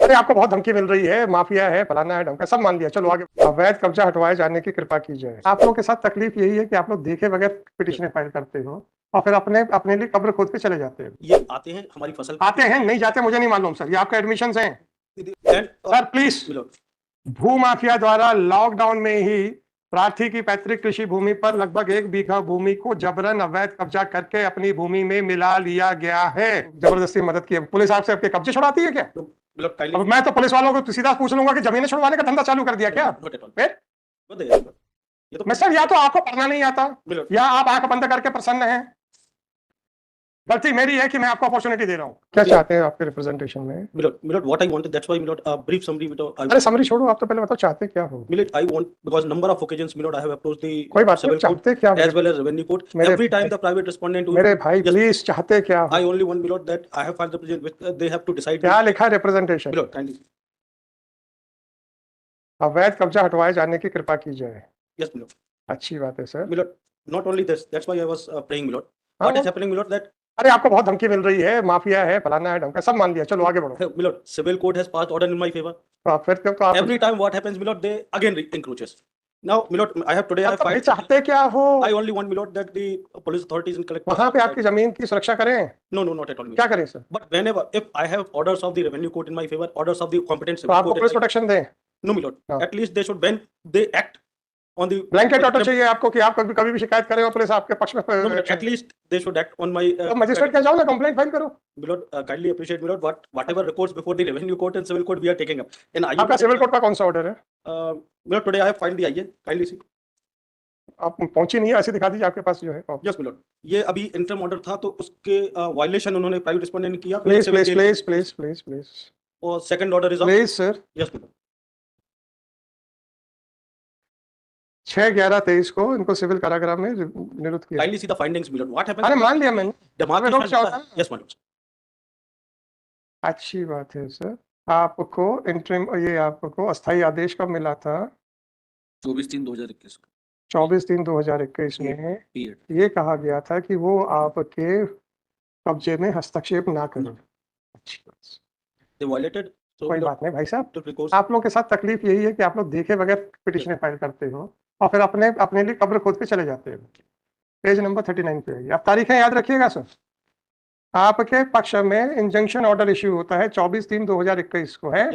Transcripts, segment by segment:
अरे आपको बहुत धमकी मिल रही है, माफिया है, फलाना है, ढमका, सब मान लिया। चलो आगे। अवैध कब्जा हटवाए जाने की कृपा की जाए। आप लोगों के साथ तकलीफ यही है कि आप लोग देखे बगैर पिटीशन फाइल करते हो और फिर अपने अपने लिए कब्र खोद के चले जाते हो। ये आते हैं हमारी फसल आते हैं नहीं जाते मुझे नहीं मालूम सर, ये आपका एडमिशन हैं। सर प्लीज, भू माफिया द्वारा लॉकडाउन में ही प्रार्थी की पैतृक कृषि भूमि पर लगभग 1 बीघा भूमि को जबरन अवैध कब्जा करके अपनी भूमि में मिला लिया गया है। जबरदस्ती मदद की। पुलिस आपसे आपके कब्जे छुड़ाती है क्या? अब मैं तो पुलिस वालों को सीधा पूछ लूंगा कि जमीनें छुड़वाने का धंधा चालू कर दिया क्या? मैं सर, या तो आपको पढ़ना नहीं आता या आप आंख बंद करके प्रसन्न हैं। गलती मेरी है कि मैं आपको अपॉर्चुनिटी दे रहा हूं। क्या चाहते हैं आपके रिप्रेजेंटेशन में? what I wanted, that's why brief summary अरे समरी छोड़ो, आप तो पहले बताओ चाहते क्या हो? I want, because number of occasions I have approached the कोई बात नहीं, चाहते क्या as well as revenue court. Every time the private respondent मेरे भाई प्लीज चाहते क्या हो? I only want that I have filed the present which they have to decide. क्या लिखा है रिप्रेजेंटेशन? kindly. अवैध कब्जा हटवाए जाने की कृपा की जाए। Yes, Milord. अच्छी बात है sir. Not only this, that's why I was praying, Milord. What is happening, Milord, that अरे आपको बहुत धमकी मिल रही है, माफिया है, फलाना है, ढमका, सब मान लिया। चलो आगे बढ़ो। Milord, civil court has passed order in my favor. फिर तो आप every time what happens, Milord, they again encroaches. Now, Milord, I have today I have filed. चाहते क्या हो? I only want, Milord, that the police authorities and collect. वहाँ पे आपकी जमीन की सुरक्षा करें? No, not at all. क्या करें sir? But whenever, if I have orders of the revenue court in my favor, orders of the competent civil court, आपको पुलिस प्रोटेक्शन दें? No, Milord. At least they should, when they act on the blanket order चाहिए आपको कि आप कभी भी शिकायत करें और पुलिस आपके पक्ष में। at least they should act on my. Magistrate के जाओ ना, कंप्लेंट फाइल करो। Milord, kindly appreciate, Milord, whatever records before the revenue court and civil court we are taking up. And आपका सिविल कोर्ट का कौन सा ऑर्डर है? Milord, today I have filed the IA. Kindly see. आप पहुंची नहीं है, ऐसे दिखा दीजिए आपके पास जो है। Yes, Milord. ये अभी इंटरम ऑर्डर था तो उसके वायलेशन उन्होंने प्राइवेट रिस्पोंडेंट ने किया। प्लीज और second order is please sir. Yes Milord. 6/11/23 को इनको सिविल कारागृह में निरुद्ध किया। Kindly see the findings, Milord. What happened? अरे मान लिया मैंने। Yes, Milord. अच्छी बात है सर। आपको इंटरिम, ये आपको अस्थायी आदेश कब मिला था? 24/3/2021 24/3/2021 में ये कहा गया था कि वो आपके कब्जे में हस्तक्षेप ना करें। अच्छी बात। They violated. कोई बात नहीं भाई साहब, आप लोग के साथ तकलीफ यही है कि आप लोग देखे बगैर पिटीशन फाइल करते हो और फिर अपने लिए कब्र खोद के चले जाते हो। पेज नंबर 39 पे आइए। आप तारीखें याद रखिएगा सर। आपके पक्ष में इंजंक्शन ऑर्डर इश्यू होता है 24/3/2021 को है।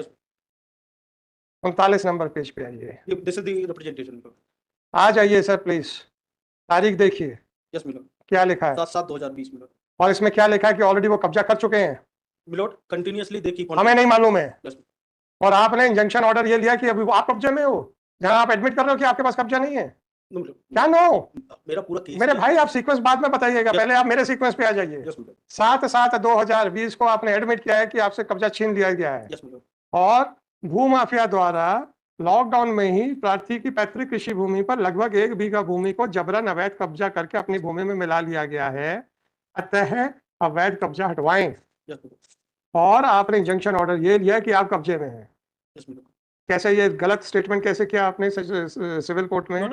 39 नंबर पेज पे आइए। This is the representation. आ जाइए सर प्लीज, तारीख देखिए। Yes, Milord. क्या लिखा है? 7/7/2020, Milord. और इसमें क्या लिखा है कि ऑलरेडी वो कब्जा कर चुके हैं? Milord, continuously they keep on. हमें नहीं मालूम है। Yes. और आपने इंजंक्शन ऑर्डर ये लिया कि अभी आप कब्जे में हो, जहां आप एडमिट कर रहे हो कि आपके पास कब्जा नहीं है। क्या नो? मेरा पूरा केस। मेरे भाई आप सीक्वेंस बाद में बताइएगा, पहले आप मेरे सीक्वेंस पे आ जाइए। 7/7/2020 को आपने एडमिट किया है कि आपसे कब्जा छीन लिया गया है। और भू माफिया द्वारा लॉकडाउन में ही प्रार्थी की पैतृक कृषि भूमि पर लगभग 1 बीघा भूमि को जबरन अवैध कब्जा करके अपनी भूमि में मिला लिया गया है। अतः अवैध कब्जा हटवाएं। और आपने इंजंक्शन ऑर्डर ये लिया कि आप कब्जे में हैं। कैसे ये गलत स्टेटमेंट कैसे किया आपने सिविल कोर्ट में?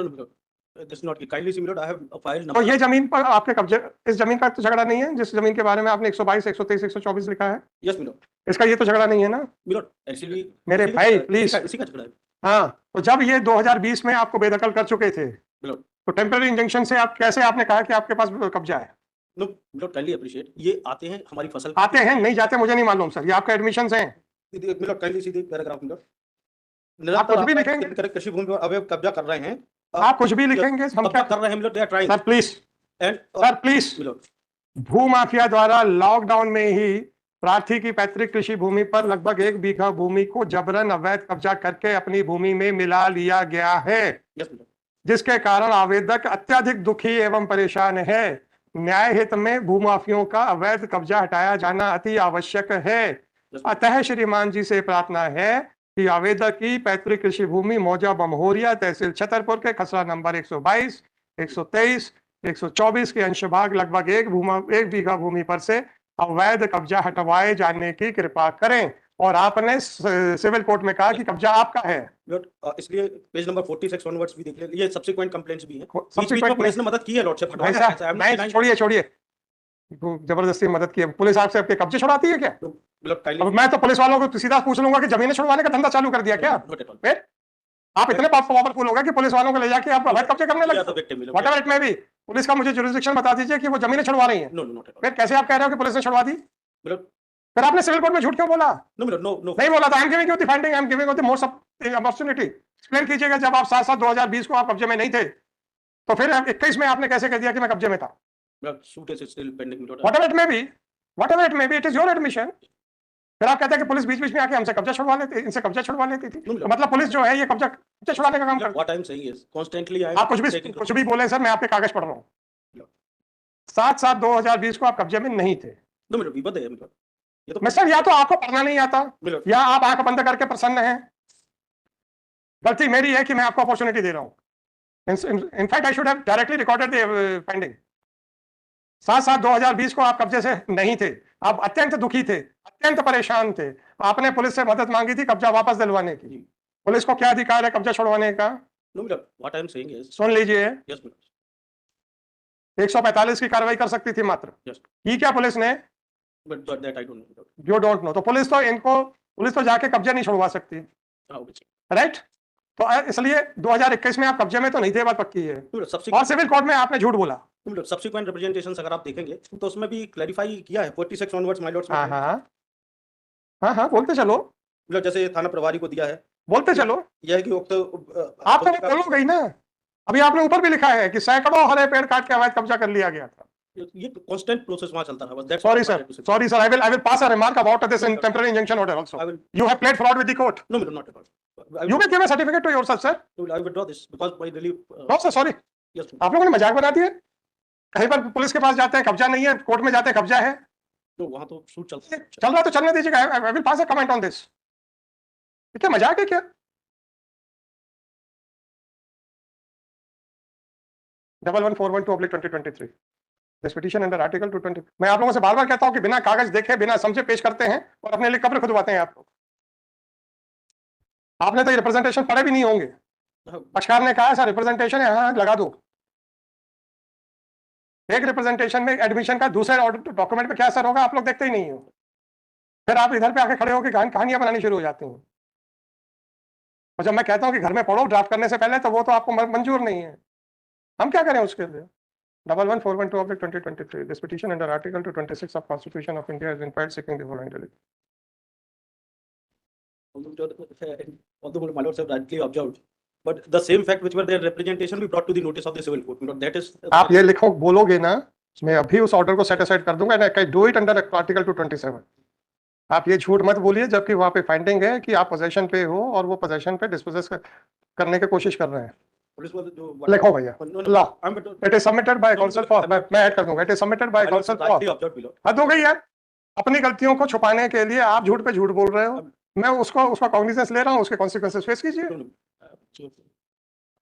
तो ये जमीन पर आपके कब्जे, इस जमीन का तो झगड़ा नहीं है जिस जमीन के बारे में आपने 122, 123, 124 लिखा है? Yes Milord. इसका ये तो झगड़ा नहीं है ना? Milord, actually, मेरे भाई प्लीज। इसी का झगड़ा है। हाँ, तो जब ये 2020 में आपको बेदखल कर चुके थे Milord. तो टेम्पररी इंजंक्शन से आप कैसे आपने कहा कि आपके पास कब्जा है? No, Milord, kindly appreciate. ये आते हैं हमारी फसल। आते हैं नहीं जाते मुझे नहीं मालूम सर, ये आपका एडमिशन हैं। Milord, kindly see the paragraph, Milord. आप कुछ भी लिखेंगे, कृषि भूमि पर अवैध कब्जा कर रहे हैं। आप कुछ भी लिखेंगे, हम क्या कर रहे हैं Milord? They are trying. Sir please, sir please. Milord. भू माफिया द्वारा लॉकडाउन में ही प्रार्थी की पैतृक कृषि भूमि पर लगभग 1 बीघा भूमि को जबरन अवैध कब्जा करके अपनी भूमि में मिला लिया गया है। जिसके कारण आवेदक अत्यधिक दुखी एवं परेशान है। न्याय हित में भूमाफियों का अवैध कब्जा हटाया जाना अति आवश्यक है। अतः श्रीमान जी से प्रार्थना है कि आवेदक की पैतृक कृषि भूमि मौजा बमहोरिया तहसील छतरपुर के खसरा नंबर 122, 123, 124 के अंश भाग लगभग 1 बीघा भूमि पर से अवैध कब्जा हटवाए जाने की कृपा करें। और आपने सिविल कोर्ट में कहा कि कब्जा आपका है। इसलिए पेज नंबर 46 ऑनवर्ड्स भी देख ले, ये सब्सिक्वेंट कंप्लेंट्स भी हैं। पुलिस ने मदद की है लॉर्डशिप। छोड़िए जबरदस्ती मदद की है। पुलिस आपसे आपके कब्जे छुड़ाती है क्या? Milord, kindly. अब मैं तो पुलिस वालों को सीधा पूछ लूंगा कि जमीनें छुड़वाने का धंधा चालू कर दिया क्या? Not at all. फिर आप इतने पावरफुल हो गए कि पुलिस वालों को ले जाके आप अवैध कब्जे करने We are लगे? the victim, Milord. Whatever it may be, police का मुझे जुरिसडिक्शन बता दीजिए कि वो जमीनें छुड़वा रही हैं। No, no, not at all. फिर कैसे आप कह रहे हो कि पुलिस ने छुड़वा दी? Milord, फिर आपने सिविल कोर्ट में झूठ क्यों बोला? no, Milord, no, no. नहीं बोला था। I am giving you the finding, I am giving you the most opportunity. Explain कीजिएगा, जब आप 7/7/2020 को आप कब्जे में नहीं थे, तो फिर 21 में आपने कैसे कह दिया कि मैं कब्जे में था? Milord, suit is still pending, Milord. Whatever it may be, whatever it may be, it is your admission. फिर आप कहते हैं कि पुलिस बीच बीच में आके हमसे कब्जा छुड़वा लेती, इनसे कब्जा छुड़वा लेती थी। तो मतलब पुलिस जो है ये कब्जा छुड़ाने का काम Milord, करती what I am saying is, constantly I है। am आप taking. कुछ भी बोले सर, मैं आपके कागज पढ़ रहा हूँ। 7/7/2020 को आप कब्जे में नहीं थे। No, Milord, we were there, Milord. ये तो मिस्टर, या तो आपको पढ़ना नहीं आता Milord, या आप आंख बंद करके प्रसन्न हैं। गलती मेरी है कि मैं आपको अपॉर्चुनिटी दे रहा हूँ। In fact I should have directly recorded the finding. 7/7/2020 को आप कब्जे से नहीं थे, आप अत्यंत दुखी थे, अत्यंत परेशान थे, आपने पुलिस से मदद मांगी थी कब्जा वापस दिलवाने की। पुलिस को क्या अधिकार है कब्जा छुड़वाने का? no, Milord, what I am saying is, सुन लीजिए, yes, Milord. 145 की कार्रवाई कर सकती थी मात्र। Yes. की क्या पुलिस ने? But that I don't know, Milord. You don't know. तो पुलिस तो जाके कब्जे नहीं छुड़वा सकती, Okay. राइट? तो इसलिए 2021 में आप कब्जे में तो नहीं थे, बात पक्की है। Milord, और subsequent, सिविल कोर्ट में आपने झूठ बोला। Milord, subsequent representations अगर आप देखेंगे तो उसमें भी क्लैरिफाई किया है 46 onwards, my lords. हाँ हाँ हाँ हाँ, बोलते चलो, Milord, जैसे थाना प्रभारी को दिया है, बोलते चलो। यह है कि आप तो बोलो गई ना, अभी आपने ऊपर भी लिखा है कि सैकड़ों हरे पेड़ काट के अवैध कब्जा कर लिया गया था। ये कांस्टेंट प्रोसेस वहां चलता रहा। That's Sorry what I sir, wanted to say. sorry sir, I will pass a remark about this in temporary injunction order also. I will. You have played fraud with the court. No, Milord, not at all. I You will, may give a certificate to yourself, sir. I will withdraw this because my relief. No sir, sorry. Yes, Milord. आप लोगों ने मजाक बना दिया। कहीं पर police के पास जाते हैं कब्जा नहीं है, कोर्ट में जाते हैं कब्जा है। तो वहां तो सूट चलता है। चल रहा तो चलने दीजिएगा। I will pass a comment on this. क्या मजाक है क्या? 11412/2023 दिस पिटीशन अंडर आर्टिकल 220। मैं आप लोगों से बार बार कहता हूं कि बिना कागज देखे बिना समझे पेश करते हैं और अपने लिए कब्र खुदवाते हैं आप लोग। आपने तो ये रिप्रेजेंटेशन पढ़े भी नहीं होंगे। पक्षकार ने कहा सर रिप्रेजेंटेशन यहाँ लगा दो। एक रिप्रेजेंटेशन में एडमिशन का, दूसरे डॉक्यूमेंट में क्या असर होगा आप लोग देखते ही नहीं हो। फिर आप इधर पे आके खड़े होकर कहानियां बनानी शुरू हो जाती हैं। और जब मैं कहता हूं कि घर में पढ़ो ड्राफ्ट करने से पहले, तो वो तो आपको मंजूर नहीं है। हम क्या करें उसके लिए? 11412/2023 this petition under article 226 of constitution of India has been filed seeking the following relief. Although my lords have rightly observed, but the same fact which were their representation be brought to the notice of the civil court. Milord, that is. आप ये लिखो बोलोगे ना, मैं अभी उस order को set aside कर दूंगा and I can do it under article 227। आप ये झूठ मत बोलिए जबकि वहां पे फाइंडिंग है कि आप पोजीशन पे हो और वो पोजीशन पे डिस्पोजेस करने की कोशिश कर रहे हैं। Police was जो लिखो भैया। Law I'm but it is submitted by council for, मैं ऐड कर दूंगा, it is submitted by council for. rightly observed, Milord. हद हो गई यार। अपनी गलतियों को छुपाने के लिए आप झूठ पे झूठ बोल रहे हो। मैं उसका कॉग्निजेंस ले रहा हूँ, उसके कॉन्सिक्वेंसेस फेस कीजिए। No, no. So,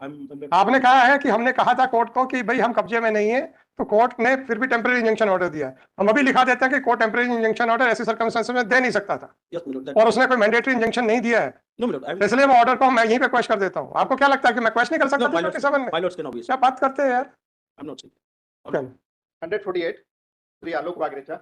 I'm आपने कहा है कि हमने कहा था कोर्ट को कि भाई हम कब्जे में नहीं है, तो कोर्ट ने फिर भी टेम्परेरी इंजंक्शन ऑर्डर दिया। हम अभी लिखा देते हैं कि कोर्ट टेम्परेरी इंजंक्शन ऑर्डर ऐसी सर्कमस्टेंसेस में दे नहीं सकता था, yes, Milord, that. और उसने कोई मैंडेटरी इंजंक्शन नहीं दिया है। No, Milord, I will. इसलिए वो ऑर्डर को मैं यहीं पे क्वेश्चन कर देता हूँ। आपको क्या लगता है कि मैं क्वेश्चन नहीं कर सकता? No, my lords, 27 में my lords can obviously. क्या बात करते हैं यार? I'm not saying. चलो। 148 श्री आलोक वागरेचा